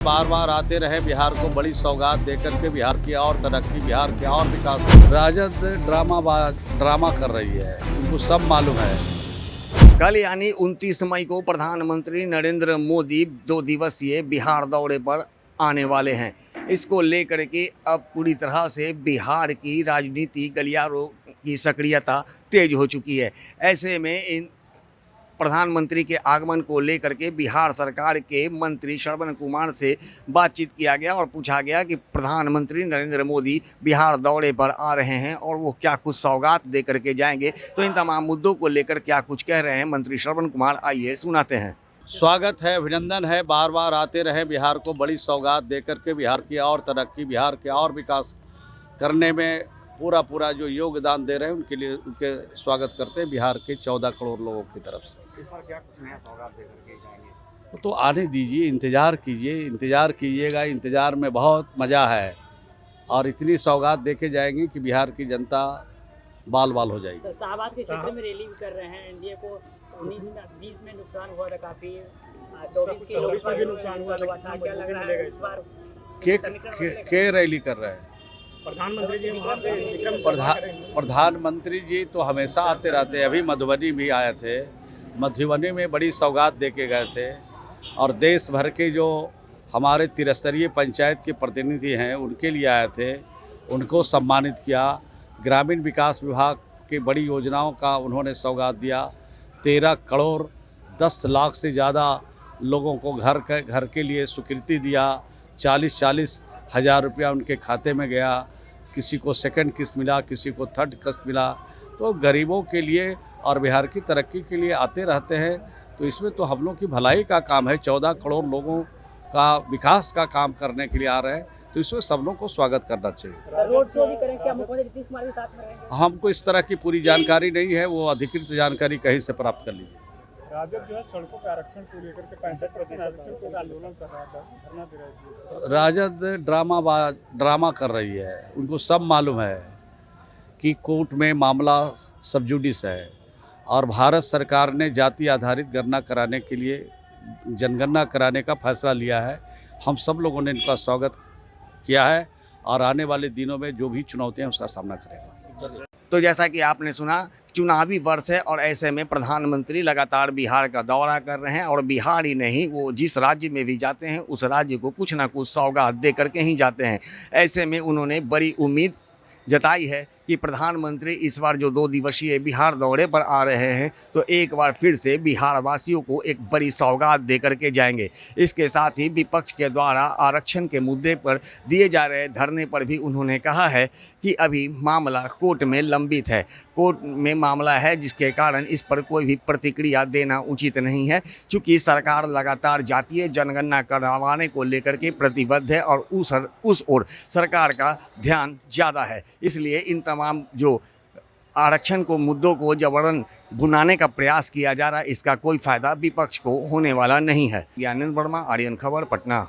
बार बार आते रहे, बिहार को बड़ी सौगात देकर के बिहार की और तरक्की, बिहार के और विकास। राजद ड्रामा कर रही है, उनको सब मालूम है। कल यानी 29 मई को प्रधानमंत्री नरेंद्र मोदी 2 दिवसीय बिहार दौरे पर आने वाले हैं। इसको लेकर के अब पूरी तरह से बिहार की राजनीति गलियारों की सक्रियता तेज हो चुकी है। ऐसे में इन प्रधानमंत्री के आगमन को लेकर के बिहार सरकार के मंत्री श्रवण कुमार से बातचीत किया गया और पूछा गया कि प्रधानमंत्री नरेंद्र मोदी बिहार दौरे पर आ रहे हैं और वो क्या कुछ सौगात दे करके जाएंगे। तो इन तमाम मुद्दों को लेकर क्या कुछ कह रहे हैं मंत्री श्रवण कुमार, आइए सुनाते हैं। स्वागत है, अभिनंदन है, बार बार आते रहे, बिहार को बड़ी सौगात देकर के बिहार की और तरक्की, बिहार के और विकास करने में पूरा जो योगदान दे रहे हैं उनके लिए उनके स्वागत करते हैं बिहार के 14 करोड़ लोगों की तरफ से। इस बार क्या कुछ नया सौगात दे करके जाएंगे? तो आने दीजिए, इंतज़ार कीजिएगा। इंतज़ार में बहुत मज़ा है और इतनी सौगात देके जाएंगे कि बिहार की जनता बाल बाल हो जाएगी। तो शाहबाद के क्षेत्र में रैली भी कर रहे हैं। एनडीए को 19-20 में नुकसान हुआ था, काफ़ी 24 में भी नुकसान हुआ था। क्या लग रहा है इस बार के रैली कर रहे हैं? प्रधानमंत्री जी वहाँ पे प्रधानमंत्री जी तो हमेशा आते रहते हैं। अभी मधुबनी भी आए थे, मधुबनी में बड़ी सौगात देके गए थे और देश भर के जो हमारे त्रिस्तरीय पंचायत के प्रतिनिधि हैं उनके लिए आए थे, उनको सम्मानित किया। ग्रामीण विकास विभाग की बड़ी योजनाओं का उन्होंने सौगात दिया। 13 करोड़ 10 लाख से ज़्यादा लोगों को घर के लिए स्वीकृति दिया। 40-40 हज़ार रुपया उनके खाते में गया। किसी को सेकंड किस्त मिला, किसी को थर्ड किस्त मिला। तो गरीबों के लिए और बिहार की तरक्की के लिए आते रहते हैं। तो इसमें तो हम लोग की भलाई का काम है। 14 करोड़ लोगों का विकास का काम करने के लिए आ रहे हैं, तो इसमें सब लोग को स्वागत करना चाहिए। रोड शो भी करें, क्या मुख्यमंत्री नीतीश कुमार भी साथ में रहेंगे? हमको इस तरह की पूरी जानकारी नहीं है, वो अधिकृत जानकारी कहीं से प्राप्त कर लीजिए। राजद जो है सड़कों के आरक्षण को लेकर के 65% आरक्षण को आंदोलन कर रहा था, धरना दे रहा था। राजद ड्रामा कर रही है, उनको सब मालूम है कि कोर्ट में मामला सब जुडिस है और भारत सरकार ने जाति आधारित गणना कराने के लिए जनगणना कराने का फैसला लिया है। हम सब लोगों ने इनका स्वागत किया है और आने वाले दिनों में जो भी चुनौतियां हैं उसका सामना करेंगे। तो जैसा कि आपने सुना, चुनावी वर्ष है और ऐसे में प्रधानमंत्री लगातार बिहार का दौरा कर रहे हैं और बिहार ही नहीं, वो जिस राज्य में भी जाते हैं उस राज्य को कुछ ना कुछ सौगात दे करके ही जाते हैं। ऐसे में उन्होंने बड़ी उम्मीद जताई है कि प्रधानमंत्री इस बार जो 2 दिवसीय बिहार दौरे पर आ रहे हैं तो एक बार फिर से बिहार वासियों को एक बड़ी सौगात दे करके जाएंगे। इसके साथ ही विपक्ष के द्वारा आरक्षण के मुद्दे पर दिए जा रहे धरने पर भी उन्होंने कहा है कि अभी मामला कोर्ट में लंबित है, कोर्ट में मामला है, जिसके कारण इस पर कोई भी प्रतिक्रिया देना उचित नहीं है। चूँकि सरकार लगातार जातीय जनगणना करवाने को लेकर के प्रतिबद्ध है और उस ओर सरकार का ध्यान ज़्यादा है। इसलिए इन तमाम जो आरक्षण को मुद्दों को जबरन भुनाने का प्रयास किया जा रहा है, इसका कोई फ़ायदा विपक्ष को होने वाला नहीं है। ज्ञानेंद्र वर्मा, आर्यन खबर, पटना।